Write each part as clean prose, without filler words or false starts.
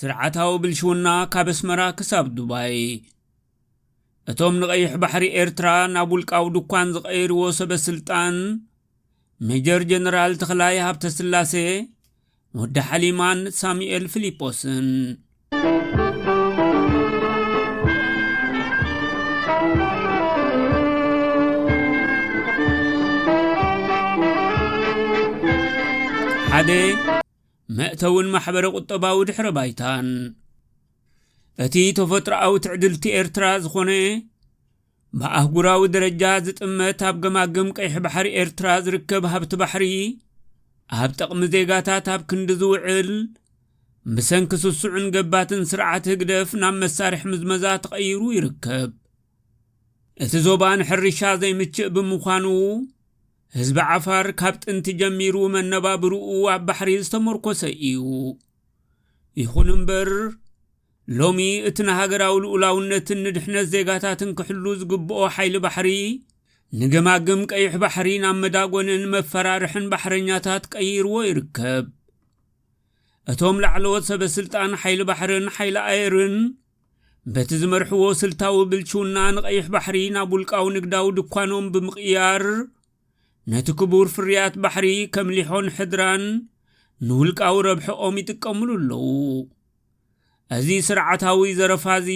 ስርዓታው ብልሽውና ካብ ኣስመራ ክሳብ ዱባይ እቶም ንቀይሕ ባሕሪ ኤርትራ ናብ ውልቃው ድኳን ዝቀይርዎ ሰበስልጣን ሜጀር ጀነራል ተኽላይ ሃብተስላሴ ወዲ ሓሊማን ሳሙኤል ፊሊጶስን ሓደ መእተውን ማሕበረ ቁጠባዊ ድሕረ ባይታን እቲ ተፈጥሮአዊ ትዕድልቲ ኤርትራ ዝኾነ በአህጉራዊ ደረጃ ዝጥመት ኣብ ገማግም ቀይሕ ባሕሪ ኤርትራ ዝርከብ ሃብቲ ባሕሪ ኣብ ጠቕሚ ዜጋታት ኣብ ክንዲ ዝውዕል ብሰንኪ ስሱዕን ገባትን ስርዓት ህግደፍ ናብ መሳርሕ ምዝመዛ ተቐይሩ ይርከብ። እቲ ዞባን ሕርሻ ዘይምችእ ብምዃኑ ህዝቢ ዓፋር ካብ ጥንቲ ጀሚሩ መነባብሩኡ ኣብ ባሕሪ ዝተመርኮሰ እዩ። ይኹን እምበር ሎሚ እቲ ንሃገራዊ ልኡላውነትን ንድሕነት ዜጋታትን ክሕሉ ዝግብኦ ሓይሊ ባሕሪ ንገማግም ቀይሕ ባሕሪ ናብ መዳጎንን መፈራርሕን ባሕረኛታት ቀይርዎ ይርከብ። እቶም ላዕለዎት ሰበስልጣን ሓይሊ ባሕርን ሓይሊ ኣየርን በቲ ዝመርሕዎ ስልታዊ ብልሹና ንቀይሕ ባሕሪ ናብ ውልቃዊ ንግዳዊ ድኳኖም ብምቕያር ነቲ ክቡር ፍርያት ባሕሪ ከም ሊሖን ሕድራን ንውልቃዊ ረብሕኦም ይጥቀምሉ ኣለዉ። እዚ ስርዓታዊ ዘረፋዚ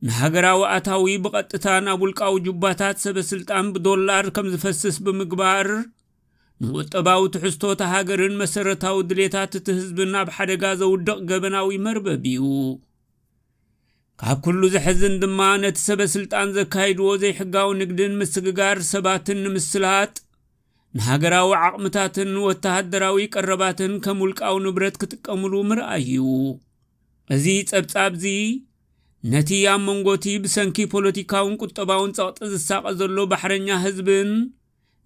ንሃገራዊ ኣታዊ ብቐጥታ ናብ ውልቃዊ ጁባታት ሰበስልጣን ብዶላር ከም ዝፈስስ ብምግባር ንቁጠባዊ ትሕዝቶት ሃገርን መሰረታዊ ድሌታት እቲ ህዝብን ኣብ ሓደጋ ዘውድቕ ገበናዊ መርበብ እዩ። ካብ ኩሉ ዝሕዝን ድማ ነቲ ሰበስልጣን ዘካይድዎ ዘይሕጋዊ ንግድን ምስግጋር ሰባትን ንምስላጥ ንሃገራዊ ዓቕምታትን ወተሃደራዊ ቀረባትን ከም ውልቃዊ ንብረት ክጥቀምሉ ምርኣይ እዩ። እዚ ጸብጻብዚ ነቲ ኣብ መንጎቲ ብሰንኪ ፖለቲካውን ቁጠባውን ጸቕጢ ዝሳቐ ዘሎ ባሕረኛ ህዝብን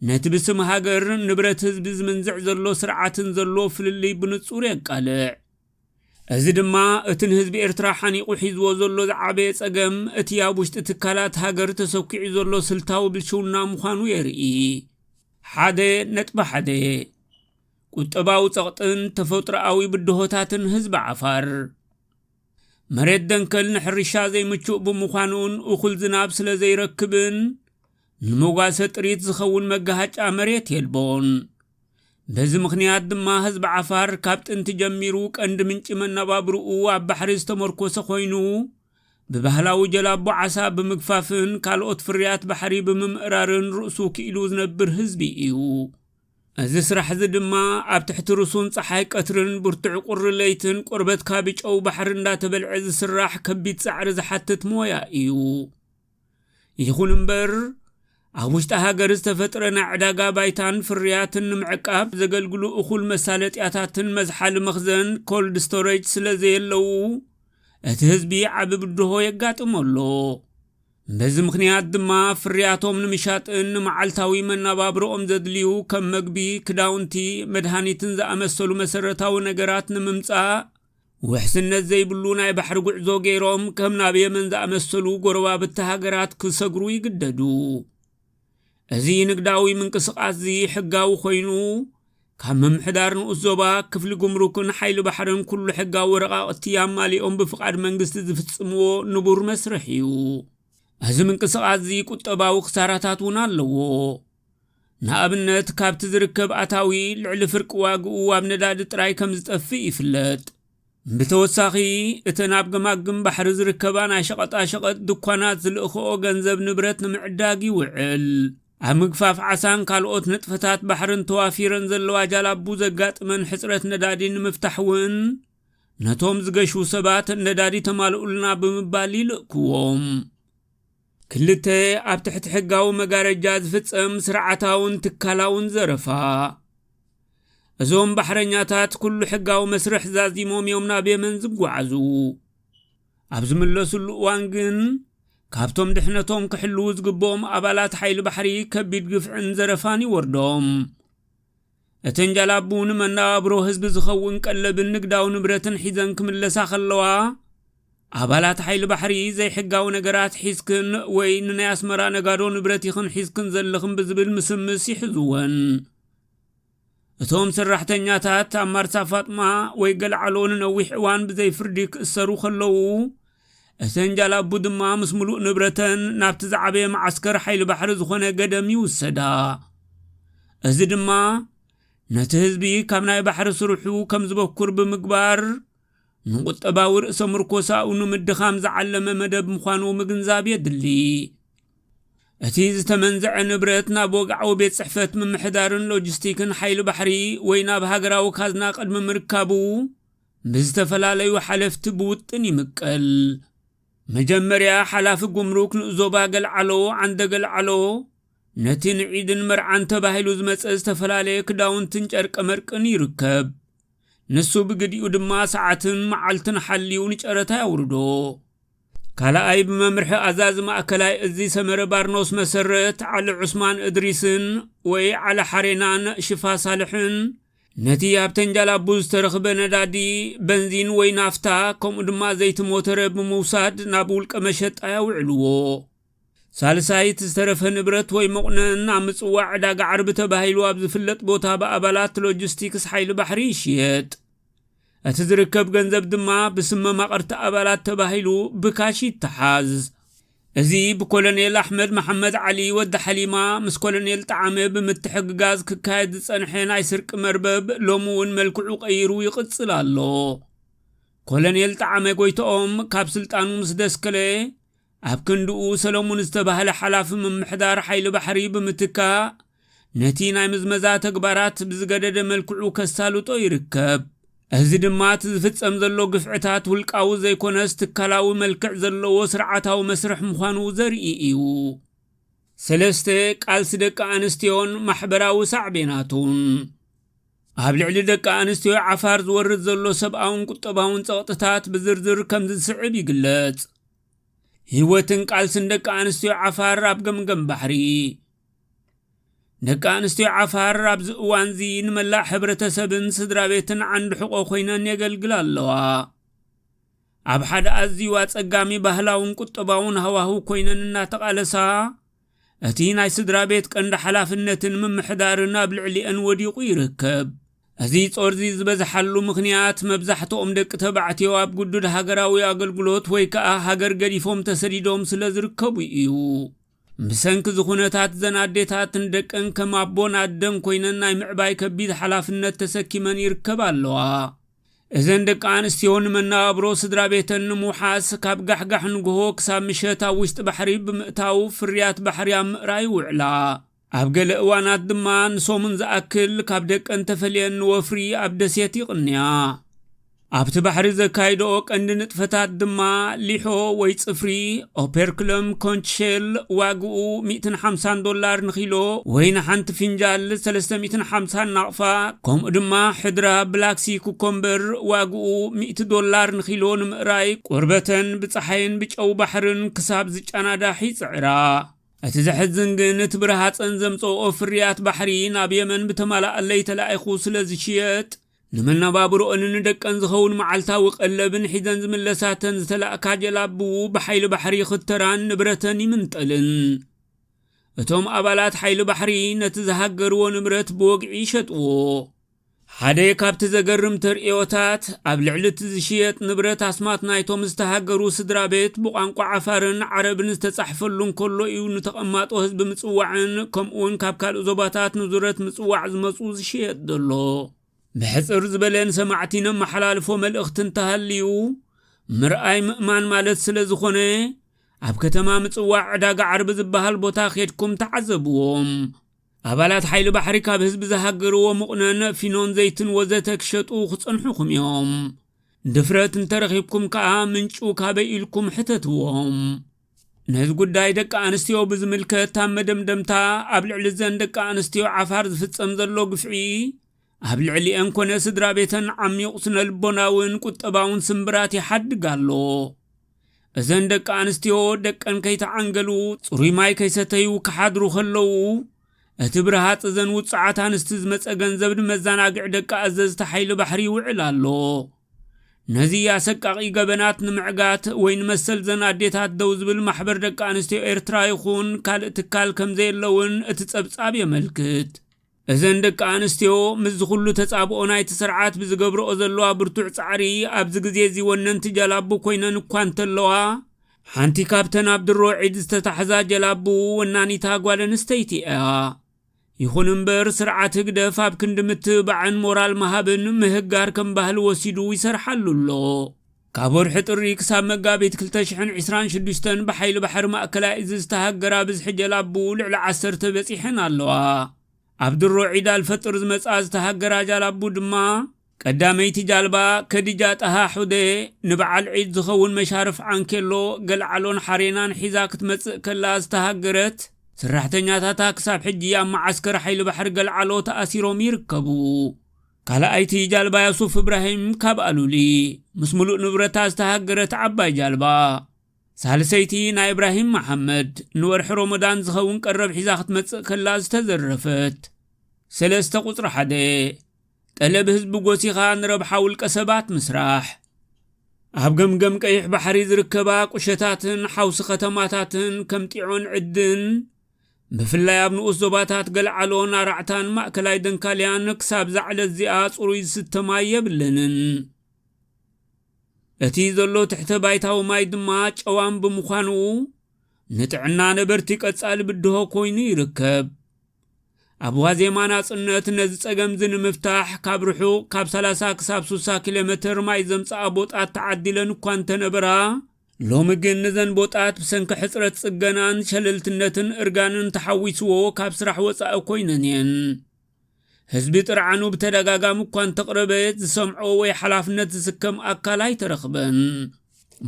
ነቲ ብስም ሃገር ንብረት ህዝቢ ዝምንዝዕ ዘሎ ስርዓትን ዘሎ ፍልልይ ብንጹር የቃልዕ። እዚ ድማ እቲ ንህዝቢ ኤርትራ ሓኒቑ ሒዝዎ ዘሎ ዝዓበየ ጸገም እቲ ኣብ ውሽጢ ትካላት ሃገር ተሰኪዑ ዘሎ ስልታዊ ብልሽውና ምዃኑ የርኢ። ሓደ ነጥቢ ሓደ ቁጠባዊ ጸቕጥን ተፈጥሮአዊ ብድሆታትን ህዝቢ ዓፋር መሬት ደንከል ንሕርሻ ዘይምችእ ብምዃኑን እኹል ዝናብ ስለ ዘይረክብን ንመጓሰ ጥሪት ዝኸውን መጋሃጫ መሬት የልቦን። በዚ ምኽንያት ድማ ህዝቢ ዓፋር ካብ ጥንቲ ጀሚሩ ቀንዲ ምንጪ መነባብርኡ ኣብ ባሕሪ ዝተመርኮሰ ኮይኑ ብባህላዊ ጀላቦ ዓሳ ብምግፋፍን ካልኦት ፍርያት ባሕሪ ብምምእራርን ርእሱ ክኢሉ ዝነብር ህዝቢ እዩ። እዚ ስራሕ እዚ ድማ ኣብ ትሕቲ ርሱን ፀሓይ ቀትርን ብርቱዕ ቁሪ ለይትን ቆርበት ካቢጨው ባሕሪ እንዳተበልዐ ዝስራሕ ከቢድ ፃዕሪ ዝሓትት ሞያ እዩ። ይኹን እምበር ኣብ ውሽጢ ሃገር ዝተፈጥረ ናይ ዕዳጋ ባይታን ፍርያትን ንምዕቃብ ዘገልግሉ እኹል መሳለጥያታትን መዝሓሊ መኽዘን ኮልድ ስቶሬጅ ስለ ዘየለዉ እቲ ህዝቢ ዓቢ ብድሆ የጋጥሞ ኣሎ። በዚ ምኽንያት ድማ ፍርያቶም ንምሻጥን ንመዓልታዊ መነባብሮኦም ዘድልዩ ከም መግቢ፣ ክዳውንቲ፣ መድሃኒትን ዝኣመሰሉ መሰረታዊ ነገራት ንምምጻእ ውሕስነት ዘይብሉ ናይ ባሕሪ ጉዕዞ ገይሮም ከም ናብ የመን ዝኣመሰሉ ጎረባብቲ ሃገራት ክሰግሩ ይግደዱ። እዚ ንግዳዊ ምንቅስቓስ እዚ ሕጋዊ ኮይኑ ካብ ምምሕዳር ንኡስ ዞባ ክፍሊ ጉምሩክን ሓይሊ ባሕርን ኩሉ ሕጋዊ ወረቓቕቲ ኣማሊኦም ብፍቓድ መንግስቲ ዝፍጽምዎ ንቡር መስርሕ እዩ። እዚ ምንቅስቓስ እዚ ቁጠባዊ ክሳራታት እውን ኣለዎ። ንኣብነት ካብቲ ዝርከብ ኣታዊ ልዕሊ ፍርቂ ዋግኡ ኣብ ነዳዲ ጥራይ ከም ዝጠፍእ ይፍለጥ። ብተወሳኺ እተን ኣብ ገማግም ባሕሪ ዝርከባ ናይ ሸቐጣሸቐጥ ድኳናት ዝልእኽኦ ገንዘብ ንብረት ንምዕዳግ ይውዕል። ኣብ ምግፋፍ ዓሳን ካልኦት ንጥፈታት ባሕርን ተዋፊረን ዘለዋ ጃላቡ ዘጋጥመን ሕፅረት ነዳዲ ንምፍታሕ እውን ነቶም ዝገሹ ሰባት ነዳዲ ተማልኡልና ብምባል ይልእክዎም። ክልተ ኣብ ትሕቲ ሕጋዊ መጋረጃ ዝፍጸም ስርዓታውን ትካላውን ዘረፋ እዞም ባሕረኛታት ኩሉ ሕጋዊ መስርሕ ዛዚሞም እዮም ናብ የመን ዝጓዓዙ። ኣብ ዝምለሱሉ እዋን ግን ካብቶም ድሕነቶም ክሕልው ዝግብኦም ኣባላት ሓይሊ ባሕሪ ከቢድ ግፍዕን ዘረፋን ይወርዶም። እተን ጃላቡ ንመነባብሮ ህዝቢ ዝኸውን ቀለብን ንግዳዊ ንብረትን ሒዘን ክምለሳ ከለዋ ኣባላት ሓይሊ ባሕሪ ዘይሕጋዊ ነገራት ሒዝክን ወይ ንናይ ኣስመራ ነጋዶ ንብረት ይኽን ሒዝክን ዘለኽን ብዝብል ምስምስ ይሕዝወን። እቶም ሰራሕተኛታት ኣብ ማርሳ ፋጥማ ወይ ገልዓሎን ነዊሕ እዋን ብዘይ ፍርዲ ክእሰሩ ከለዉ እተን ጃላቡ ድማ ምስ ሙሉእ ንብረተን ናብቲ ዝዓበየ ማዓስከር ሓይሊ ባሕሪ ዝኾነ ገደም ይውሰዳ። እዚ ድማ ነቲ ህዝቢ ካብ ናይ ባሕሪ ስርሑ ከም ዝበኩር ብምግባር ንቁጠባዊ ርእሰ ምርኮሳኡ ንምድኻም ዝዓለመ መደብ ምዃኑ ምግንዛብ የድሊ። እቲ ዝተመንዘዐ ንብረት ናብ ወግዓዊ ቤት ጽሕፈት ምምሕዳርን ሎጂስቲክን ሓይሊ ባሕሪ ወይ ናብ ሃገራዊ ካዝና ቅድሚ ምርካቡ ብዝተፈላለዩ ሓለፍቲ ብውጥን ይምቀል። መጀመርያ ሓላፊ ጉምሩክ ንዞባ ገልዓሎ ዓንደ ገልዓሎ ነቲ ንዒድን መርዓን ተባሂሉ ዝመፀ ዝተፈላለየ ክዳውንትን ጨርቀ መርቅን ይርከብ። ንሱ ብግዲኡ ድማ ሰዓትን መዓልትን ሓልዩ ንጨረታ ያውርዶ። ካልኣይ ብመምርሒ ኣዛዚ ማእከላይ እዚ ሰመረ ባርኖስ መሰረት ዓሊ ዑስማን እድሪስን ወይ ዓሊ ሓሬናን ሽፋ ሳልሕን ነቲ ኣብተን ጃላቡ ዝተረኽበ ነዳዲ በንዚን ወይ ናፍታ ከምኡ ድማ ዘይቲ ሞተረ ብምውሳድ ናብ ውልቀ መሸጣ ያውዕልዎ። ሳልሳይት ዝተረፈ ንብረት ወይ መቑነን ኣብ ምጽዋዕ ዕዳጋ ዓርቢ ተባሂሉ ኣብ ዝፍለጥ ቦታ ብኣባላት ሎጂስቲክስ ሓይሊ ባሕሪ ይሽየጥ። እቲ ዝርከብ ገንዘብ ድማ ብስመ ማቐርቲ ኣባላት ተባሂሉ ብካሽ ይተሓዝ። እዚ ብኮሎኔል ኣሕመድ መሐመድ ዓሊ ወዲ ሓሊማ ምስ ኮሎኔል ጣዓመ ብምትሕግጋዝ ክካየድ ዝጸንሐ ናይ ስርቂ መርበብ ሎሚ እውን መልክዑ ቀይሩ ይቕጽል ኣሎ። ኮሎኔል ጣዓመ ጎይቶኦም ካብ ስልጣኑ ምስ ደስከለ ኣብ ክንድኡ ሰሎሙን ዝተባህለ ሓላፊ ምምሕዳር ሓይሊ ባሕሪ ብምትካእ ነቲ ናይ ምዝመዛ ተግባራት ብዝገደደ መልክዑ ከሳልጦ ይርከብ። እዚ ድማ እቲ ዝፍጸም ዘሎ ግፍዕታት ውልቃዊ ዘይኮነስ ትካላዊ መልክዕ ዘለዎ ስርዓታዊ መስርሕ ምዃኑ ዘርኢ እዩ። ሰለስተ ቃልሲ ደቂ ኣንስትዮን ማሕበራዊ ሳዕቤናቱን ኣብ ልዕሊ ደቂ ኣንስትዮ ዓፋር ዝወርድ ዘሎ ሰብኣውን ቁጠባውን ጸቕጥታት ብዝርዝር ከም ዝስዕብ ይግለጽ። ህይወትን ቃልስን ደቂ ኣንስትዮ ዓፋር ኣብ ገምገም ባሕሪ ደቂ ኣንስትዮ ዓፋር ኣብዚ እዋን እዚ ንመላእ ሕብረተሰብን ስድራ ቤትን ዓንዲ ሕቖ ኮይነን የገልግላ ኣለዋ። ኣብ ሓደ ኣዝዩ ኣጸጋሚ ባህላውን ቁጠባውን ሃዋህው ኮይነን እናተቓለሳ እቲ ናይ ስድራ ቤት ቀንዲ ሓላፍነትን ምምሕዳርን ኣብ ልዕሊአን ወዲቑ ይርከብ። እዚ ጾርዚ ዝበዝሓሉ ምኽንያት መብዛሕትኦም ደቂ ተባዕትዮ ኣብ ጉዱድ ሃገራዊ ኣገልግሎት ወይ ከዓ ሃገር ገዲፎም ተሰዲዶም ስለ ዝርከቡ እዩ። ብሰንኪ ዝኹነታት ዘናዴታት ንደቀን ከም ኣቦን ኣደን ኮይነን ናይ ምዕባይ ከቢድ ሓላፍነት ተሰኪመን ይርከብ ኣለዋ። እዘን ደቂ ኣንስትዮ ንመነባብሮ ስድራ ቤተን ንምውሓስ ካብ ጋሕጋሕ ንግሆ ክሳብ ምሸት ኣብ ውሽጢ ባሕሪ ብምእታው ፍርያት ባሕሪ ኣብ ምእራይ ይውዕላ። ኣብ ገለ እዋናት ድማ ንሶሙን ዝኣክል ካብ ደቀን ተፈልየን ወፍሪ ኣብ ደሴት ይቕንያ። ኣብቲ ባሕሪ ዘካይድኦ ቀንዲ ንጥፈታት ድማ ሊሖ ወይ ጽፍሪ ኦፐርክለም ኮንችሼል ዋግኡ $150 ንኪሎ ወይ ንሓንቲ ፊንጃል $350 ናቕፋ ከምኡ ድማ ሕድራ ብላክሲ ኩኮምበር ዋግኡ $100 ንኪሎ ንምእራይ ቁርበተን ብፀሓይን ብጨው ባሕርን ክሳብ ዝጫናዳሒ ይፅዕራ። እቲ ዘሕዝን ግን እቲ ብርሃፀን ዘምጽኦ ፍርያት ባሕሪ ናብ የመን ብተማላኣለይ ተላኢኹ ስለ ዝሽየጥ ንመነባብሮአን ንደቀን ዝኸውን መዓልታዊ ቀለብን ሒዘን ዝምለሳተን ዝተላእካ ጀላቡ ብሓይሊ ባሕሪ ኽተራን ንብረተን ይምንጠልን። እቶም ኣባላት ሓይሊ ባሕሪ ነቲ ዝሃገርዎ ንብረት ብወግዒ ይሸጥዎ። ሓደ ካብቲ ዘገርም ተርእዮታት ኣብ ልዕሊ እቲ ዝሽየጥ ንብረት ኣስማት ናይቶም ዝተሃገሩ ስድራ ቤት ብቋንቋ ዓፋርን ዓረብን ዝተጻሕፈሉን ከሎ እዩ ንተቐማጦ ህዝቢ ምጽዋዕን ከምኡውን ካብ ካልእ ዞባታት ንዙረት ምጽዋዕ ዝመፁ ዝሽየጥ ዘሎ። ብሕፅር ዝበለን ሰማዕቲን መሓላልፎ መልእኽቲ እንተሃልዩ ምርኣይ ምእማን ማለት ስለ ዝኾነ ኣብ ከተማ ምጽዋዕ ዕዳጋ ዓርቢ ዝበሃል ቦታ ኸድኩም ተዓዘብዎም። ኣባላት ሓይሊ ባሕሪ ካብ ህዝቢ ዝሃገርዎ ምቑነን ፊኖን ዘይትን ወዘተ ክሸጡ ክጸንሑኹም እዮም። ድፍረት እንተረኺብኩም ከዓ ምንጩ ካበይ ኢልኩም ሕተትዎም። ነዚ ጉዳይ ደቂ ኣንስትዮ ብዝምልከት ኣብ መደምደምታ ኣብ ልዕሊ ዘን ደቂ ኣንስትዮ ዓፋር ዝፍጸም ዘሎ ግፍዒ ኣብ ልዕሊአን ኮነ ስድራ ቤተን ዓሚቕ ስነልቦናውን ቁጠባውን ስምብራት ይሓድግ ኣሎ። እዘን ደቂ ኣንስትዮ ደቀን ከይተዓንገሉ ጽሩይ ማይ ከይሰተዩ ክሓድሩ ከለዉ እቲ ብርሃፅ እዘን ውፅዓት ኣንስቲ ዝመፀ ገንዘብ ንመዘናግዕ ደቂ ኣዘዝቲ ሓይሊ ባሕሪ ይውዕል ኣሎ። ነዚ ኣሰቃቂ ገበናት ንምዕጋት ወይ ንመሰል ዘናዴታት ደው ዝብል ማሕበር ደቂ ኣንስትዮ ኤርትራ ይኹን ካልእ ትካል ከም ዘየለውን እቲ ጸብጻብ የመልክት። እዘን ደቂ ኣንስትዮ ምስ ኩሉ ተጻብኦ ናይ ተሰርዓት ብዝገብርኦ ዘለዋ ብርቱዕ ጻዕሪ ኣብዚ ግዜ እዚ ወነንቲ ጀላቡ ኮይነን እኳ እንተለዋ ሓንቲ ካብተን ኣብ ድሮ ዒድ ዝተታሕዛ ጀላቡ ወናኒታ ጓል ኣንስተይቲ እያ። ይኹን እምበር ስርዓት ህግደፍ ኣብ ክንዲ ምትብባዕን ሞራል መሃብን ምህጋር ከም ባህሊ ወሲዱ ይሰርሓሉ ኣሎ። ካብ ወርሒ ጥሪ ክሳብ መጋቢት 2026 ብሓይሊ ባሕሪ ማእከላይ እዝ ዝተሃገራ ብዝሒ ጀላቡ ልዕሊ 10 በፂሐን ኣለዋ። ኣብ ድሮ ዒድ አልፈጥር ዝመጻ ዝተሃገራ ጀላቡ ድማ ቀዳመይቲ ጃልባ ከዲጃ ጣሃ ሑዴ ንበዓል ዒድ ዝኸውን መሻርፍ ዓንኬሎ ገልዓሎን ሓሬናን ሒዛ ክትመጽእ ከላ ዝተሃገረት ሰራሕተኛታታ ክሳብ ሕጂ ኣብ ማዓስከር ሓይሊ ባሕሪ ገልዓሎ ተኣሲሮም ይርከቡ። ካልኣይቲ ጃልባ ያሱፍ ኢብራሂም ካብ ኣሉሊ ምስ ሙሉእ ንብረታ ዝተሃገረት ዓባይ ጃልባ። ሳልሰይቲ ናይ ኢብራሂም መሐመድ ንወርሒ ረመዳን ዝኸውን ቀረብ ሒዛ ክትመጽእ ከላ ዝተዘረፈት። 3 ቁጽሪ 1 ጠለብ ህዝቢ ጎሲኻ ንረብሓ ውልቀ ሰባት ምስራሕ። ኣብ ገምገም ቀይሕ ባሕሪ ዝርከባ ቁሸታትን ሓውሲ ከተማታትን ከም ጢዖን ዕድን ብፍላይ ኣብ ንኡስ ዞባታት ገልዓሎን ኣራዕታን ማእከላይ ደንካልያን ክሳብ ዛዕለት እዚኣ ጽሩይ ዝስተማ የብለንን። እቲ ዘሎ ትሕተ ባይታዊ ማይ ድማ ጨዋም ብምዃኑ ንጥዕና ነበርቲ ቀጻሊ ብድሆ ኮይኑ ይርከብ። ኣብ ዋዜማ ናጽነት ነዚ ጸገም ንምፍታሕ ካብ ርሑቕ ካብ 30 ክሳብ 60 ኪሎ ሜትር ማይ ዘምጽኣ ቦጣት ተዓዲለን እኳ እንተነበራ ሎሚ ግን ንዘን ቦጣት ብሰንኪ ሕጽረት ጽገናን ሸለልትነትን እርጋንን ተሓዊስዎ ካብ ስራሕ ወጻኢ ኮይነን እየን። ህዝቢ ጥርዓኑ ብተደጋጋሚ እኳ እንተቕረበት ዝሰምዖ ወይ ሓላፍነት ዝስከም ኣካል ኣይተረኽበን።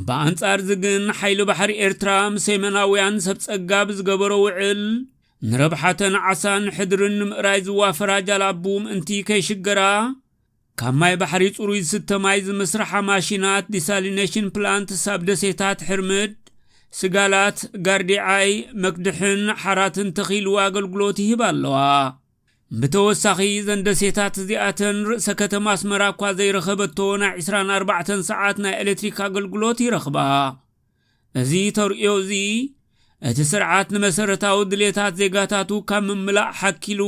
ብኣንጻር ዝግን ሓይሊ ባሕሪ ኤርትራ ምስ የመናውያን ሰብ ጸጋብ ዝገበሮ ውዕል ንረብሓተን ዓሳን ሕድርን ንምእራይ ዝዋፈራ ጃላቡ ምእንቲ ከይሽገራ ካብ ማይ ባሕሪ ጽሩይ ዝስተማይ ዝመስርሓ ማሽናት ዲሳሊኔሽን ፕላንት ሳብ ደሴታት ሕርምድ ስጋላት ጋርዲዓይ መክድሕን ሓራትን ተኺልዋ ኣገልግሎት ይህባ ኣለዋ። ብተወሳኺ ዘን ደሴታት እዚኣተን ርእሰ ከተማ ኣስመራ እኳ ዘይረኸበቶ ናይ 24 ሰዓት ናይ ኤሌክትሪክ ኣገልግሎት ይረኽባ። እዚ ተርእዮ እዚ እቲ ስርዓት ንመሰረታዊ ድሌታት ዜጋታቱ ካብ ምምላእ ሓኪሉ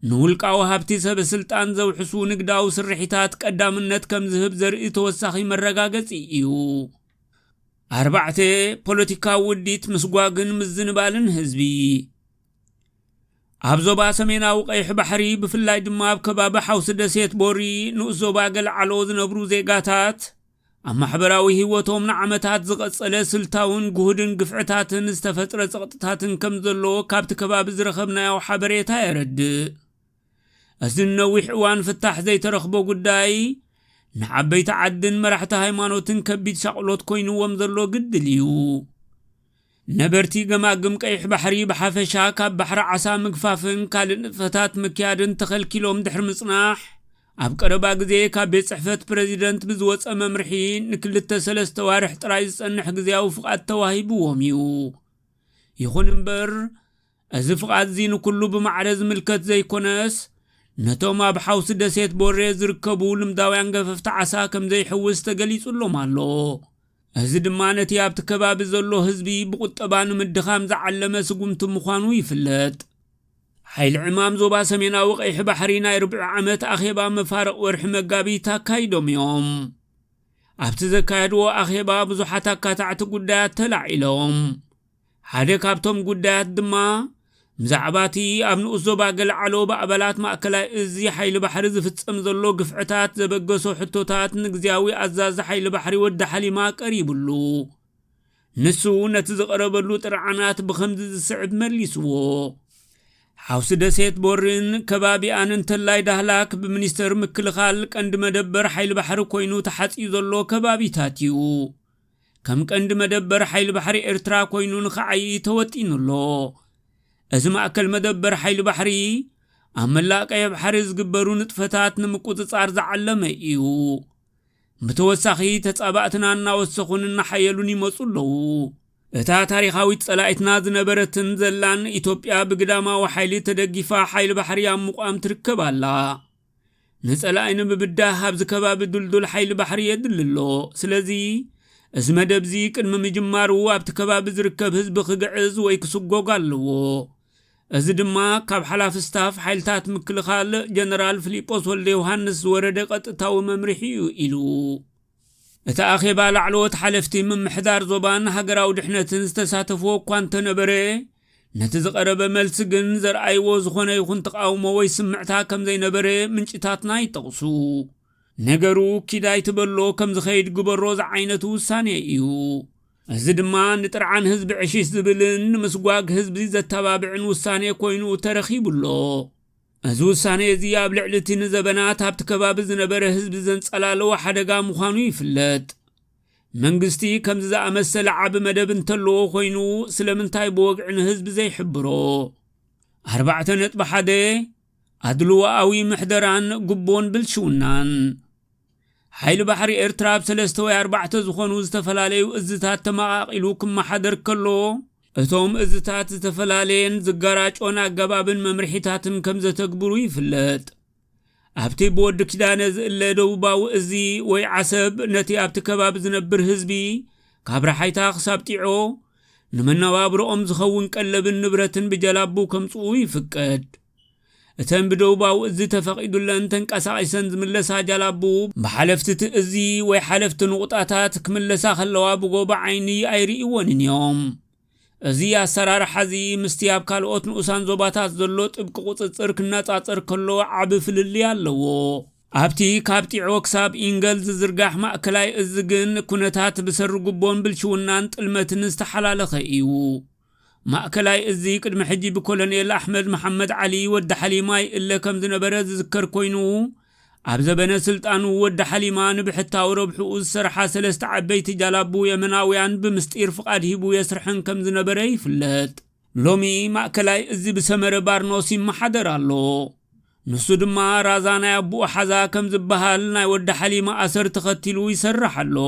ንውልቃዊ ሃብቲ ሰብ ስልጣን ዘውሕሱ ንግዳዊ ስርሒታት ቀዳምነት ከም ዝህብ ዘርኢ ተወሳኺ መረጋገፂ እዩ። 4 ፖለቲካዊ ውዲት ምስጓግን ምዝንባልን ህዝቢ ኣብ ዞባ ሰሜናዊ ቀይሕ ባሕሪ ብፍላይ ድማ ኣብ ከባቢ ሓውሲ ደሴት ቦሪ ንኡስ ዞባ ገልዓሎ ዝነብሩ ዜጋታት ኣብ ማሕበራዊ ህይወቶም ንዓመታት ዝቐጸለ ስልታውን ጉህድን ግፍዕታትን ዝተፈጥረ ጸቕጥታትን ከም ዘሎ ካብቲ ከባቢ ዝረኸብናዮ ሓበሬታ የረድእ። እዚ ነዊሕ እዋን ፍታሕ ዘይተረኽቦ ጉዳይ ንዓበይቲ ዓድን መራሕቲ ሃይማኖትን ከቢድ ሻቕሎት ኮይኑዎም ዘሎ ግድል እዩ። ነበርቲ ገማግም ቀይሕ ባሕሪ ብሓፈሻ ካብ ባሕሪ ዓሳ ምግፋፍን ካልእ ንጥፈታት ምክያድን ተኸልኪሎም ድሕሪ ምጽናሕ ኣብ ቀረባ ግዜ ካብ ቤት ጽሕፈት ፕሬዚደንት ብዝወፀ መምርሒ ን2-3 ዋርሕ ጥራይ ዝጸንሕ ግዜያዊ ፍቓድ ተዋሂብዎም እዩ። ይኹን እምበር እዚ ፍቓድ እዚ ንኩሉ ብማዕረ ዝምልከት ዘይኮነስ ነቶም ኣብ ሓውሲ ደሴት ቦሬ ዝርከቡ ልምዳውያን ገፈፍቲ ዓሳ ከም ዘይሕውስ ተገሊጹሎም ኣሎ። እዚ ድማ ነቲ ኣብቲ ከባቢ ዘሎ ህዝቢ ብቁጠባ ንምድኻም ዝዓለመ ስጉምቲ ምዃኑ ይፍለጥ። ሓይሊ ዕማም ዞባ ሰሜናዊ ቀይሕ ባሕሪ ናይ 40 ዓመት ኣኼባ መፋረቕ ወርሒ መጋቢት ኣካይዶም እዮም። ኣብቲ ዘካየድዎ ኣኼባ ብዙሓት ኣካታዕቲ ጉዳያት ተላዒሎም። ሓደ ካብቶም ጉዳያት ድማ ብዛዕባቲ ኣብ ንኡስ ዞባ ገልዓሎ ብኣባላት ማእከላይ እዚ ሓይሊ ባሕሪ ዝፍጸም ዘሎ ግፍዕታት ዘበገሶ ሕቶታት ንግዚያዊ ኣዛዚ ሓይሊ ባሕሪ ወዲ ሓሊማ ቀሪቡሉ። ንሱ ነቲ ዝቐረበሉ ጥርዓናት ብኸምዚ ዝስዕብ መሊስዎ። ሓውሲ ደሴት ቦርን ከባቢኣን እንተላይ ዳህላክ ብሚኒስተር ምክልኻል ቀንዲ መደበር ሓይሊ ባሕሪ ኮይኑ ተሓፂኡ ዘሎ ከባቢታት እዩ። ከም ቀንዲ መደበር ሓይሊ ባሕሪ ኤርትራ ኮይኑ ንኸዓይ ተወጢኑሎ። እዚ ማእከል መደበር ሓይሊ ባሕሪ ኣብ መላእ ቀይሕ ባሕሪ ዝግበሩ ንጥፈታት ንምቁፅጻር ዝዓለመ እዩ። ብተወሳኺ ተጻባእትና እናወሰኹን እናሓየሉን ይመፁ ኣለዉ። እታ ታሪኻዊት ጸላኢትና ዝነበረትን ዘላን ኢትዮጵያ ብግዳማዊ ሓይሊ ተደጊፋ ሓይሊ ባሕሪ ኣብ ምቋም ትርከብ ኣላ። ንጸላኢ ንምብዳህ ኣብዚ ከባቢ ዱልዱል ሓይሊ ባሕሪ የድልሎ። ስለዚ እዚ መደብዚ ቅድሚ ምጅማሩ ኣብቲ ከባቢ ዝርከብ ህዝቢ ክግዕዝ ወይ ክስጎግ ኣለዎ። እዚ ድማ ካብ ሓላፍ ስታፍ ሓይልታት ምክልኻል ጀነራል ፊሊጶስ ወልደ ዮሃንስ ወረደ ቀጥታዊ መምርሒ ኢሉ እቲ ኣኼባ ላዕለዎት ሓለፍቲ ምምሕዳር ዞባን ሃገራዊ ድሕነትን ዝተሳተፍዎ እኳ እንተነበረ ነቲ ዝቐረበ መልሲ ግን ዘርኣይዎ ዝኾነ ይኹን ተቃውሞ ወይ ስምዕታ ከም ዘይነበረ ምንጭታትና ይጠቕሱ ነገሩ ኪዳይ ትበሎ ከም ዝኸይድ ግበሮ ዝዓይነቱ ውሳኔ እዩ እዚ ድማ ንጥርዓን ህዝቢ ዕሺሽ ዝብልን ምስጓግ ህዝቢ ዘተባብዕን ውሳኔ ኮይኑ ተረኺቡሎ እዚ ውሳኔ እዚ ኣብ ልዕሊ እቲ ንዘበናት ኣብቲ ከባቢ ዝነበረ ህዝቢ ዘንጸላለዎ ሓደጋ ምዃኑ ይፍለጥ መንግስቲ ከምዚ ዝኣመሰለ ዓቢ መደብ እንተለዎ ኮይኑ ስለምንታይ ብወግዒ ንህዝቢ ዘይሕብሮ 4.1 ኣድልዋዊ ምሕደራን ጉቦን ብልሽውናን ሓይሊ ባሕሪ ኤርትራ ብ3 ወይ 4 ዝኾኑ ዝተፈላለዩ እዝታት ተመቓቒሉ ክመሓደር ከሎ እቶም እዝታት ዝተፈላለየን ዝጋራጮን ኣገባብን መምርሒታትን ከም ዘተግብሩ ይፍለጥ ኣብቲ ብወዲ ኪዳነ ዝእለ ደቡባዊ እዚ ወይ ዓሰብ ነቲ ኣብቲ ከባቢ ዝነብር ህዝቢ ካብ ረሓይታ ክሳብ ጢዖ ንመነባብሮኦም ዝኸውን ቀለብን ንብረትን ብጀላቡ ከምጽኡ ይፍቀድ እተን ብደቡባዊ እዚ ተፈቒዱለን ተንቀሳቒሰን ዝምለሳ ጀላቡ ብሓለፍቲ እዚ ወይ ሓለፍቲ ንቑጣታት ክምለሳ ከለዋ ብጎባ ዓይኒ ኣይርእይዎንን እዮም እዚ ኣሰራርሓ እዚ ምስቲ ኣብ ካልኦት ንኡሳን ዞባታት ዘሎ ጥብቂ ቁፅፅር ክነጻጸር ከሎ ዓቢ ፍልልይ ኣለዎ ኣብቲ ካብ ጢዖ ክሳብ ኢንገል ዝዝርጋሕ ማእከላይ እዚ ግን ኩነታት ብሰሪ ጉቦን ብልሽውናን ጥልመትን ዝተሓላለኸ እዩ ማእከላይ እዚ ቅድሚ ሕጂ ብኮሎኔል ኣሕመድ መሐመድ ዓሊ ወዲ ሓሊማ ይእለ ከም ዝነበረ ዝዝከር ኮይኑ ኣብ ዘበነ ስልጣኑ ወዲ ሓሊማ ንብሕታዊ ረብሕኡ ዝሰርሓ 3 ዓበይቲ ጃላቡ የመናውያን ብምስጢር ፍቃድ ሂቡ የስርሕን ከም ዝነበረ ይፍለጥ ሎሚ ማእከላይ እዚ ብሰመረ ባርኖስ ይመሓደር ኣሎ ንሱ ድማ ራዛ ናይ ኣቡኡ ሓዛ ከም ዝበሃል ናይ ወዲ ሓሊማ ኣሰር ተኸቲሉ ይሰርሕ ኣሎ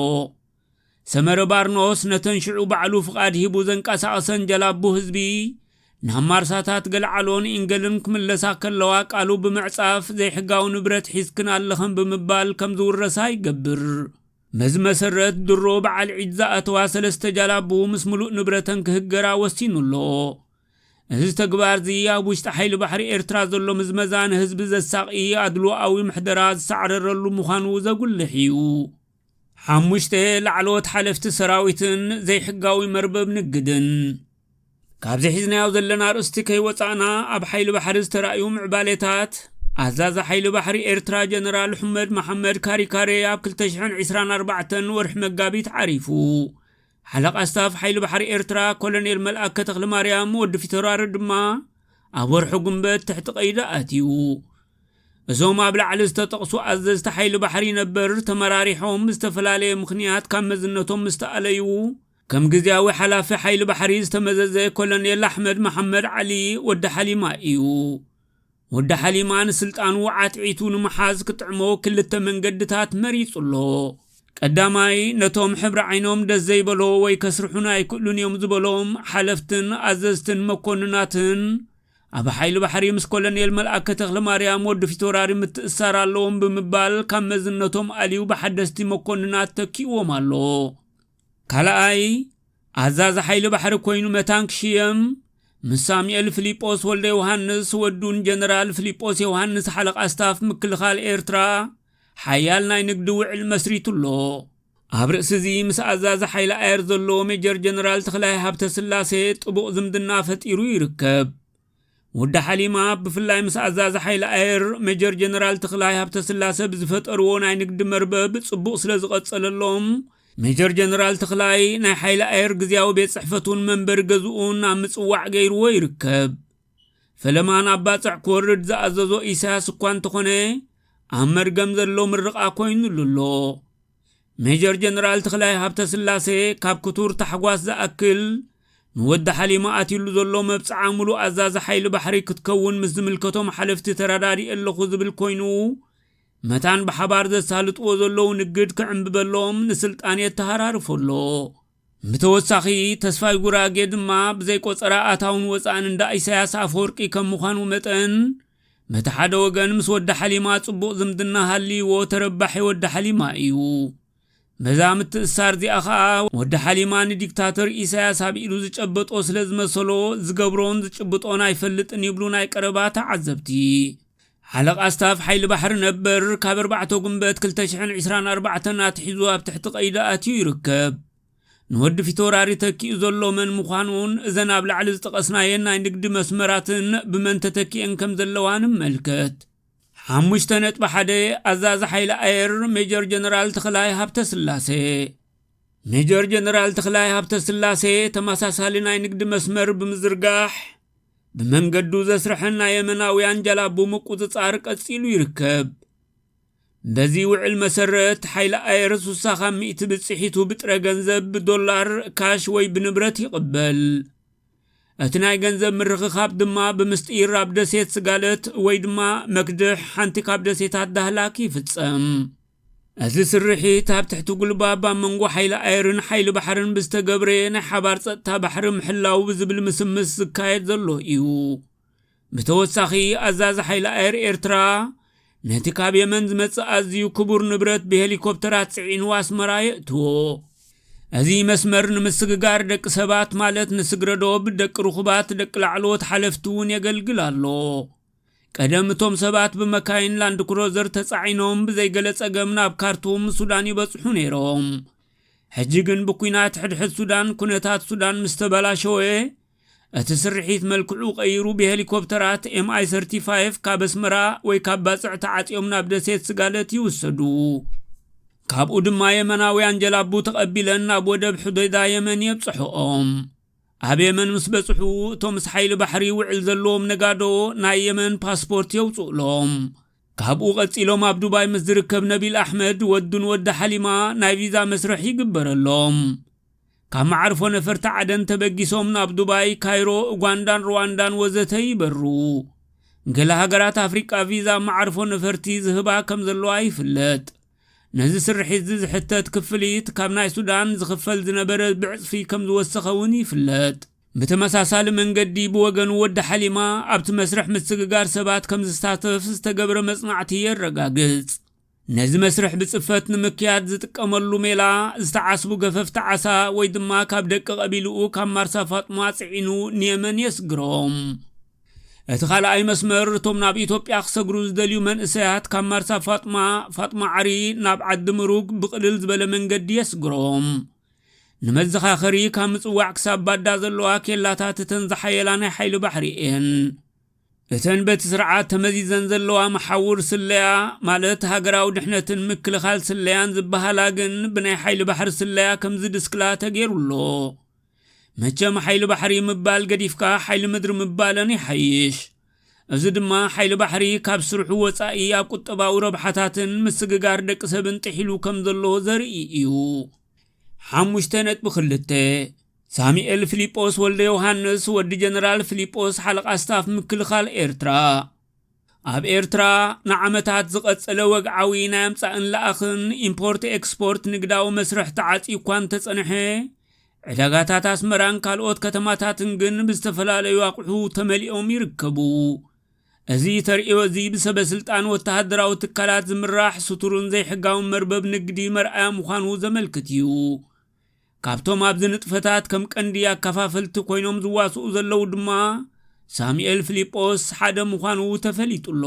ሰመረ ባርኖስ ነተንሽዑ ባዕሉ ፍቃድ ሂቡ ዘንቀሳቐሰን ጀላቡ ህዝቢ ናማርሳታት ገልዓሎን ኢንገልን ክምለሳ ከለዋ ቃሉ ብምዕጻፍ ዘይሕጋው ንብረት ሒዝክን ኣለኸም ብምባል ከም ዝውረሳ ይገብር መዝ መሰረት ድሮ በዓል ዒድ ዝኣተዋ 3 ጀላቡ ምስ ሙሉእ ንብረተን ክህገራ ወሲኑሎ እዚ ተግባር እዚ ኣብ ውሽጢ ሓይሊ ባሕሪ ኤርትራ ዘሎ ምዝመዛን ህዝቢ ዘሳቒ ኣድልዋዊ ምሕደራ ዝሰዓረረሉ ምዃኑ ዘጉልሕ እዩ 5 ላዕለዎት ሓለፍቲ ሰራዊትን ዘይሕጋዊ መርበብ ንግድን ካብ ዝሒዝናዮ ዘለና ርእስቲ ከይወፃእና ኣብ ሓይሊ ባሕሪ ዝተራእዩ ምዕባሌታት ኣዛዛ ሓይሊ ባሕሪ ኤርትራ ጀነራል ሑመድ መሐመድ ካሪካሬ ኣብ 2024 ወርሒ መጋቢት ዓሪፉ ሓለቓ ስታፍ ሓይሊ ባሕሪ ኤርትራ ኮሎኔል መልአከ ተክለማርያም ወዲ ፊተራሪ ድማ ኣብ ወርሒ ጉንበት ትሕቲ ቀይዲ ኣትዩ እዞም ኣብ ላዕሊ ዝተጠቕሱ ኣዘዝቲ ሓይሊ ባሕሪ ነበር ተመራሪሖም ዝተፈላለየ ምኽንያት ካብ መዝነቶም ምስተኣለዩ ከም ግዚያዊ ሓላፊ ሓይሊ ባሕሪ ዝተመዘዘ ኮሎኔል ኣሕመድ መሐመድ ዓሊ ወዲ ሓሊማ እዩ ወዲ ሓሊማ ንስልጣኑ ዓጥዒቱ ንምሓዝ ክጥዕሞ ክልተ መንገድታት መሪጹሎ ቀዳማይ ነቶም ሕብሪ ዓይኖም ደስ ዘይበሎ ወይ ከስርሑና ኣይክእሉን እዮም ዝበሎም ሓለፍትን ኣዘዝትን መኮንናትን ኣብ ሓይሊ ባሕሪ ምስ ኮሎኔል መልአከ ተክለማርያም ወዲ ፊተራሪ ምትእሳር ኣለዎም ብምባል ካብ መዝነቶም ኣልዩ ብሓደስቲ መኮንናት ተኪእዎም ኣሎ ካልኣይ ኣዛዛ ሓይሊ ባሕሪ ኮይኑ መታንክሽየም ምስ ሳሙኤል ፊሊጶስ ወልደ ዮሃንስ ወዱን ጀነራል ፊሊጶስ ዮሃንስ ሓለቓ ስታፍ ምክልኻል ኤርትራ ሓያል ናይ ንግዲ ውዕል መስሪቱሎ ኣብ ርእሲ እዚ ምስ ኣዛዛ ሓይሊ ኣየር ዘሎ ሜጀር ጀነራል ተክላይ ሃብተ ስላሴ ጥቡቕ ዝምድና ፈጢሩ ይርከብ ወዲ ሓሊማ ብፍላይ ምስ ኣዛዛ ሓይሊ ኣየር ሜጀር ጀነራል ተክላይ ሃብተ ስላሴ ብዝፈጠርዎ ናይ ንግዲ መርበብ ጽቡቕ ስለ ዝቐጸለሎም ሜጀር ጀነራል ተክላይ ናይ ሓይሊ ኣየር ግዚያዊ ቤት ጽሕፈቱን መንበሪ ገዝኡን ኣብ ምጽዋዕ ገይርዎ ይርከብ ፈለማን ኣባጽዕ ክወርድ ዝኣዘዞ ኢሳያስ እኳ እንተኾነ ኣብ መርገም ዘሎ ምርቓ ኮይኑሉሎ ሜጀር ጀነራል ተክላይ ሃብተ ስላሴ ካብ ክቱር ታሕጓስ ዝኣክል ንወዲ ሓሊማ ኣትይሉ ዘሎ መብጽዓ ሙሉእ ኣዛዛ ሓይሊ ባሕሪ ክትከውን ምስ ዝምልከቶም ሓለፍቲ ተራዳዲ ኣለኹ ዝብል ኮይኑ መታን ብሓባር ዘሳልጥዎ ዘለዉ ንግድ ክዕምብበሎም ንስልጣን የተሃራርፈሎ ብተወሳኺ ተስፋይ ጉራጌ ድማ ብዘይቆፀራ ኣታውን ወፃእን እንዳ ኢሳያስ ኣፈወርቂ ከም ምዃኑ መጠን መቲ ሓደ ወገን ምስ ወዲ ሓሊማ ጽቡቕ ዝምድና ሃልይዎ ተረባሒ ወዲ ሓሊማ እዩ መዛምት እሳር ዚኣኻ ወደ ሓሊማን ዲክታተር ኢሳያስ አብኢሉ ዝጨበጦ ስለዝመሰሎ ዝገብሮን ዝጭብጦን አይፈልጥን ይብሉ ናይ ቀረባ ተዓዘብቲ ሓለቃ ስታፍ ሓይሊ ባሕሪ ነበር ካብ 4 ጉንበት 2024 ናትሒዙ ኣብ ትሕቲ ቀይዳ ኣትዩ ይርከብ ንወዲ ፊቶራሪ ተኪኡ ዘሎ መን ምዃኑን እዘን ኣብ ላዕሊ ዝጠቐስናየን ናይ ንግዲ መስመራትን ብመን ተተኪአን ከም ዘለዋን መልከት 5.1 ኣዛዚ ሓይሊ ኣየር ሜጀር ጀነራል ተኽላይ ሃብተስላሴ ሜጀር ጀነራል ተኽላይ ሃብተስላሴ ተመሳሳሊ ናይ ንግዲ መስመር ብምዝርጋሕ በመንገዱ ዘስረሐና የመናውያን ጀላቡ ምቁጽጻር ቀጽሉ ይርከብ በዚ ውዕል መሰረት ሓይሊ ኣየር 60 ብጽሒቱ ብጥረ ገንዘብ ዶላር ካሽ ወይ ብንብረት ይቅበል እቲ ናይ ገንዘብ ምርኽኻብ ድማ ብምስጢር ኣብ ደሴት ስጋለት ወይ ድማ መክድሕ ሓንቲ ካብ ደሴታት ዳህላክ ይፍጸም እዚ ስርሒት ኣብ ትሕቲ ጉልባባ መንጎ ሓይሊ ኣየርን ሓይሊ ባሕርን ብዝተገብረ ናይ ሓባር ጸጥታ ባሕሪ ምሕላው ብዝብል ምስምስ ዝካየድ ዘሎ እዩ ብተወሳኺ ኣዛዚ ሓይሊ ኣየር ኤርትራ ነቲ ካብ የመን ዝመጽእ ኣዝዩ ክቡር ንብረት ብሄሊኮፕተራት ጽዒኑ ኣስመራ የእትዎ እዚ መስመር ንምስግጋር ደቂ ሰባት ማለት ንስግረዶብ ደቂ ርኹባት ደቂ ላዕሎት ሓለፍቲ እውን የገልግል ኣሎ ቀደም እቶም ሰባት ብመካይን ላንድ ክሩዘር ተጻዒኖም ብዘይገለጸ ገም ናብ ካርቱም ሱዳን ይበጽሑ ነይሮም ሕጂ ግን ብኩናት ሕድሕድ ሱዳን ኩነታት ሱዳን ምስተበላሸወ እቲ ስርሒት መልክዑ ቀይሩ ብሄሊኮፕተራት MI35 ካብ ኣስመራ ወይ ካብ ባጽዕ ተዓጽዮም ናብ ደሴት ስጋለት ይውሰዱ ካብኡ ድማ የመናውያን ጀላቡ ተቐቢለን ናብ ወደብ ሕደዳ የመን የብጽሑኦም ኣብ የመን ምስ በጽሑ እቶም ምስ ሓይሊ ባሕሪ ውዕል ዘለዎም ነጋዶ ናይ የመን ፓስፖርት የውጽኡሎም ካብኡ ቀጺሎም ኣብ ዱባይ ምስ ዝርከብ ነቢል ኣሕመድ ወዱን ወደ ሓሊማ ናይ ቪዛ መስርሕ ይግበረሎም ካብ ማዕርፎ ነፈርቲ ዓደን ተበጊሶም ናብ ዱባይ ካይሮ ኡጋንዳን ሩዋንዳን ወዘተ ይበሩ ገለ ሃገራት ኣፍሪቃ ቪዛ ማዕርፎ ነፈርቲ ዝህባ ከም ዘለዋ ይፍለጥ ነዚ ስርሒት ዝሕተት ክፍሊት ካብ ናይ ሱዳን ዝኽፈል ዝነበረ ብዕጽፊ ከም ዝወሰኸውን ይፍለጥ ብተመሳሳሊ መንገዲ ብወገኑ ወደ ሓሊማ ኣብቲ መስርሕ ምስግጋር ሰባት ከም ዝሳተፍ ዝተገብረ መጽናዕቲ የረጋግጽ ነዚ መስርሕ ብጽፈት ንምክያድ ዝጥቀመሉ ሜላ ዝተዓስቡ ገፈፍቲ ዓሳ ወይ ድማ ካብ ደቂ ቀቢልኡ ካብ ማርሳ ፋጥማ ጽዒኑ ንየመን የስግሮም እቲ ካልኣይ መስመር እቶም ናብ ኢትዮጵያ ክሰግሩ ዝደልዩ መንእሰያት ካብ ማርሳ ፋጥማ ዓሪ ናብ ዓዲ ምሩግ ብቕልል ዝበለ መንገዲ የስግሮም ንመዘኻኸሪ ካብ ምጽዋዕ ክሳብ ባዳ ዘለዋ ኬላታት እተን ዝሓየላ ናይ ሓይሊ ባሕሪ እየን እተን በቲ ስርዓት ተመዚዘን ዘለዋ መሓውር ስለያ ማለት ሃገራዊ ድሕነትን ምክልኻል ስለያን ዝበሃላ ግን ብናይ ሓይሊ ባሕሪ ስለያ ከም ዝድስክላ ተገይሩሎ መቸም ሓይሊ ባሕሪ ምባል ገዲፍካ ሓይሊ ምድሪ ምባለን ይሓይሽ እዚ ድማ ሓይሊ ባሕሪ ካብ ስርሑ ወጻኢ ኣብ ቁጠባዊ ረብሓታትን ምስግጋር ደቂ ሰብን ጥሒሉ ከም ዘሎ ዘርኢ እዩ 5.2 ሳሙኤል ፊሊጶስ ወልደ ዮሐንስ ወዲ ጀነራል ፊሊጶስ ሓለቃ ስታፍ ምክልኻል ኤርትራ ኣብ ኤርትራ ንዓመታት ዝቐጸለ ወግዓዊ ናይ ኣምጻእን ለኣኽን ኢምፖርት ኤክስፖርት ንግዳዊ መስርሕ ተዓጺ እኳ እንተጸንሐ ዕዳጋታት ኣስመራን ካልኦት ከተማታትን ግን ብዝተፈላለዩ ኣቑሑ ተመሊኦም ይርከቡ እዚ ተርእዮ እዚ ብሰበስልጣን ወተሃደራዊ ትካላት ዝምራሕ ስቱርን ዘይሕጋውን መርበብ ንግዲ መርኣያ ምዃኑ ዘመልክት እዩ ካብቶም ኣብዚ ንጥፈታት ከም ቀንዲ ኣከፋፈልቲ ኮይኖም ዝዋስኡ ዘለው ድማ ሳሙኤል ፊሊጶስ ሓደ ምዃኑ ተፈሊጡሎ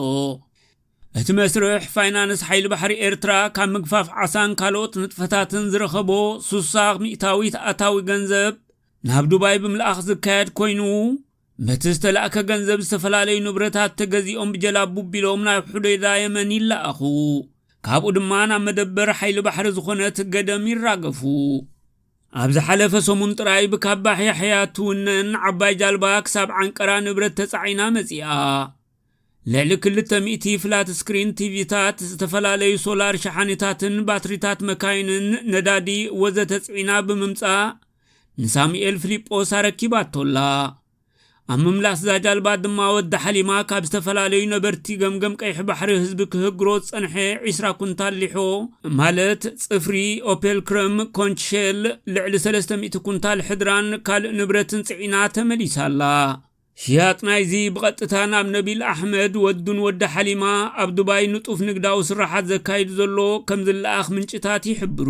እቲ መስርሕ ፋይናንስ ሓይሊ ባሕሪ ኤርትራ ካብ ምግፋፍ ዓሳን ካልኦት ንጥፈታትን ዝረኸቦ 60% ኣታዊ ገንዘብ ናብ ዱባይ ብምልኣኽ ዝካየድ ኮይኑ በቲ ዝተላእከ ገንዘብ ዝተፈላለዩ ንብረታት ተገዚኦም ብጀላቡ ቢሎም ናብ ሕደዳ የመን ይለኣኹ ካብኡ ድማ ናብ መደበር ሓይሊ ባሕሪ ዝኾነት ገደም ይራገፉ ኣብ ዝሓለፈ ሰሙን ጥራይ ብካባሕ ያሕያት ውነን ዓባይ ጃልባ ክሳብ ዓንቀራ ንብረት ተጻዒና መጺኣ ልዕሊ 200 ፍላት ስክሪን ቲቪታት ዝተፈላለዩ ሶላር ሸሓኒታትን ባትሪታት መካይንን ነዳዲ ወዘተ ጽዒና ብምምጻእ ንሳሙኤል ፊሊጶስ ኣረኪባቶላ ኣብ ምምላስ ዛጃልባ ድማ ወደ ሓሊማ ካብ ዝተፈላለዩ ነበርቲ ገምገም ቀይሕ ባሕሪ ህዝቢ ክህግሮ ጸንሐ 20 ኩንታል ሊሖ ማለት ጽፍሪ ኦፔል ክረም ኮንቼል ልዕሊ 300 ኩንታል ሕድራን ካልእ ንብረትን ጽዒና ተመሊሳላ ሽያጥ ናይዚ ብቐጥታ ናብ ነቢል ኣሕመድ ወዱን ወደ ሓሊማ ኣብ ዱባይ ንጡፍ ንግዳዊ ስራሓት ዘካይድ ዘሎ ከም ዝለኣኽ ምንጭታት ይሕብሩ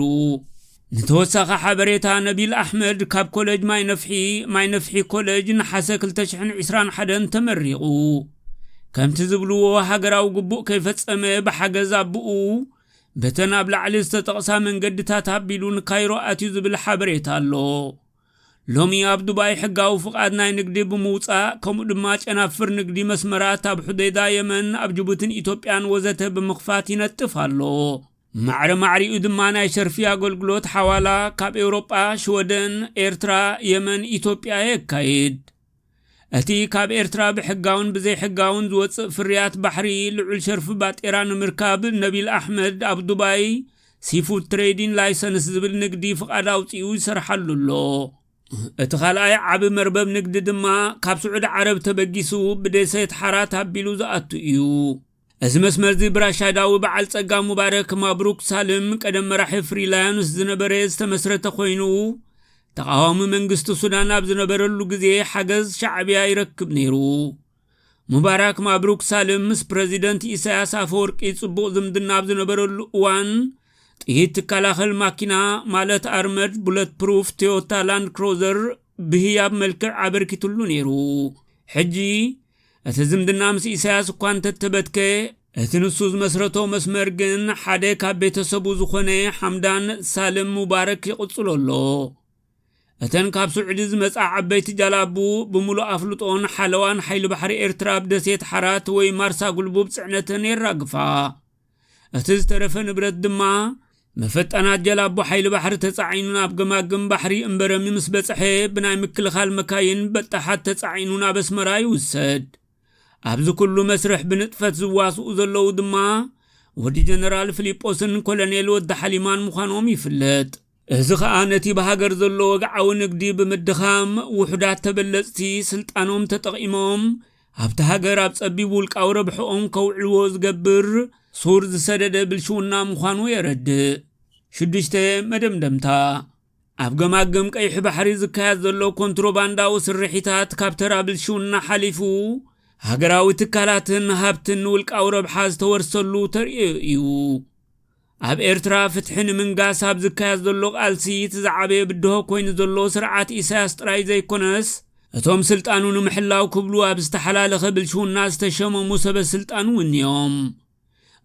نتوسخ حبريتا نبيل أحمد كاب كوليج ماي نفحي كوليج نحسك التشحن عسران حدن تمرقو كم تزبلو هاقراو قبوء كيف تسمي بحاجز أبوء بتناب لعلي استتقصى من قد تاتابيلون كايرو أتيز بالحبريتا اللو لومي أب دبي حقاو فقادنا نقدي بموصا كم دماج أنافر نقدي مسمرات أب حديدا يمن أب جبوتن إيتوبيان وزته بمخفاتين التفالو معري أدمانا شرفيا قلقلوت حوالا كاب أوروبا شودن إيرترا يمن إيتوبيا يكايد أتي كاب إيرترا بحقاون بزي حقاون زوت فريات بحري لعل شرف بات إيران مركاب نبيل أحمد أب دبي سيفود تريدين لايسنس زبل نقدي فقاداوت إيو سرحلو اللو اتخالاي عب مربب نقد دما كاب سعود عرب تبقيسو بديسيت حارات هبيلو زأتو إيو أزمس مرزي براشاداوي بعال تقام مبارك مبروك سالم قدم مراحي فريلانوس زنبريز تمسرت خوينو تقاوم منقست سودان اب زنبرلو غزي حجز شعبيا يركب نيرو مبارك مبروك سالم مس بريزيدنت إساياس أفورقي صبو زمدنا اب زنبرلو وان تيت كالاخل ماكينا مالت أرمد بولت بروف تويوتا لاند كروزر بهياب ملكع عبركتلو نيرو حجي أتزمدنا مس إساياس كوان تتبتك أتنسوز مسرتو مسمرقن حادي كاب بيتسبو زخوني حمدان سالم مبارك يقصلولو أتن كاب سعوديز مسع عبيت جالابو بمولو أفلطون حلوان حيل بحر إيرتراب دسيت حرات وي مارسا قلبو بسعنتن الرقفا أتز ترفن برد دما مفتنات جلابو حيل بحر تسعينونا بقماقم بحري انبرمي مسبسحي بناي مكل خال مكاين بتحات تسعينونا بسمراي وسد أبزو كلو مسرح بنطفت زواسو زلو دما ودي جنرال فيليبوسن كولونيل ود حليمان مخانوم يفلت إذا آنتي بهاجر زلو وقعو نقدي بمدخام وحدات تبلتي سلطانهم تتقيمهم هبت هاجر أبصبي بولك أو ربحهم كوعلوز قبر صور زسدد بالشونا مخانو يرد شدشته مدمدمتا أبقماقم كيح بحري زكايات زلو كونتروباندا وسرحيتات كابترا بالشونا حليفو هاجراوي تكالاتن هابتن ولك أو ربحاز تورسلو ترئيو أب إيرترا فتحن من قاس هاب زكايات زلو قالسي تزعبي بدهو كوين زلو سرعات إساس تراي زي كونس أتوم سلطانون محلاو كبلو أب استحلال خبل شو الناس تشمو موسى سلطانون يوم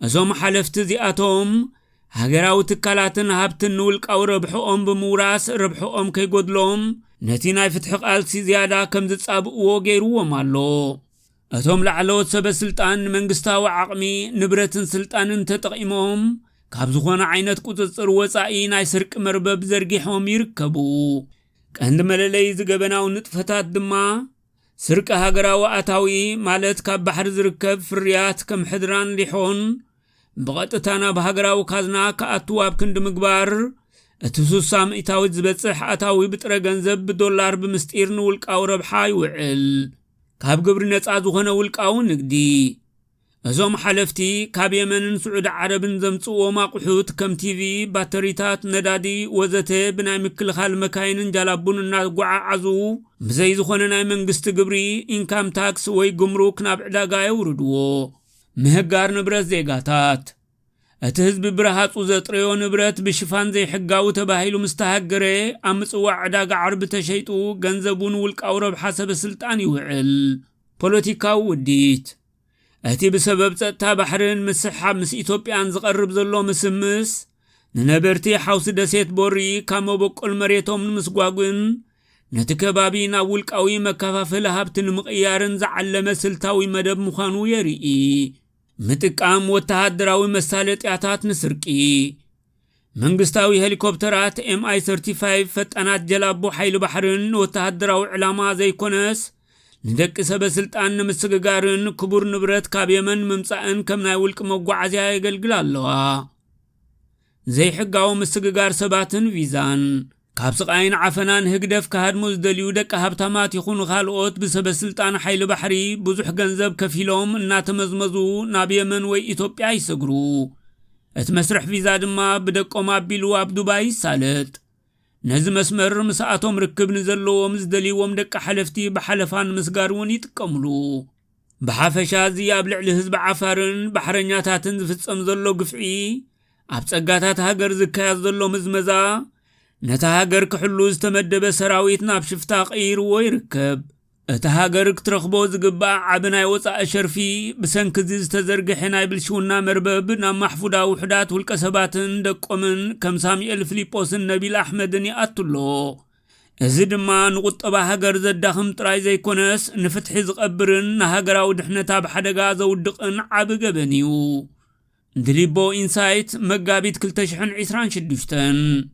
أزوم حلفت زياتهم هاجراوي تكالاتن هابتن ولك أو ربحوهم بموراس ربحوهم كي قدلهم نتينا فتح قالسي زيادة كم زتصابقو غيرو ومالو أتوم لعلوت سب سلطان منقستاو عقمي نبرتن سلطان تتقيمهم كابزخونا عينت قطصر وصائي ناي سرق مربب زرقيحهم يركبو كهند مللي زقبناو نطفتات دما سرق هاقراو أتاوي مالت كاب بحر زركب فريات كم حدران لحون بغطتانا بهاقراو كازنا كأتواب كند مقبار اتسوسام إتاوي زبتصح أتاوي بترغنزب بدولار بمستير نولك أو ربحاي وعل كاب قبر نتعا زخونا ولقاو نقدي أزوم حلفتي كاب يمن سعود عرب زمصو وما قحوت كم تيفي باتريتات ندادي وزته بناي مكل خال مكاين جالابون الناس قعا عزو بزي زخونا ناي منقست قبري إنكام تاكس وي قمروك ناب عداقا يوردو مهقار نبرت زيقاتات أتهزب برهات وزطريو نبرت بشفان زي حقاو تباهيلو مستهقري أمس وعداقا عرب تشيطو غنزبون ولقاو رب حسب سلطان يوعل بوليتيكاو وديت أتي بسبب تأتا بحرين مسحاب مس إثيوبيان زقرب زلو مسمس ننبرتي حوس دسيت بوري كامو بقل مريتهم مسقواقن نتكبابين ولقاوي مكافافل هابتن مقيارن زعلم سلطاوي مدب مخانو يرئي متقام وتهدراوي مسالت يعتات نسرقي منقستاوي هليكوبترات MI-35 فتانات جلابو حيل بحرن وتهدراوي علامة زي كونس ندك سب سلطان مسققارن كبور نبرت كاب يمن ممصأن كمناي ولق مقعزيا يقلقلالوا زي حقاو مسققار سباتن فيزان كاب سقاين عفنان هقدف كهدموز دليو دك هبتامات يخون خالقوت بسب سلطان حيل بحري بزح غنزب كفيلوم ناتمزمزو ناب يمن وي إثيوبيا يسقرو اتمسرح فيزا دما بدقوم ابيلو اب دبي سالت نز مسمر مساعتهم ركب نزلو مزدليوم دق حلفتي بحلفان مسقارون يتقملو بحافشا زياب لعل هزب عفارن بحرنياتاتن زفتصم زلو قفعي اب صقاتات هاجر زكايات زلو مزمزا نتهاجر كحلوز تمدب سراويت نابشفتا قير ويركب اتهاجر كترخبوز قبع عبنا وطا أشرفي بسنكزيز تزرقحنا يبلشونا مرببنا محفودا وحدات والكسباتن دقومن كم سامي الفليبوس النبي الأحمد يقتلو ازي دما نقطبا هاجر زداخم تراي زي كونس نفتحي زقبرن هاجرا ودحنتا بحدقا زودقن عبقبنيو دليبو إنسايت مقابيت كل تشحن عسران شدوشتن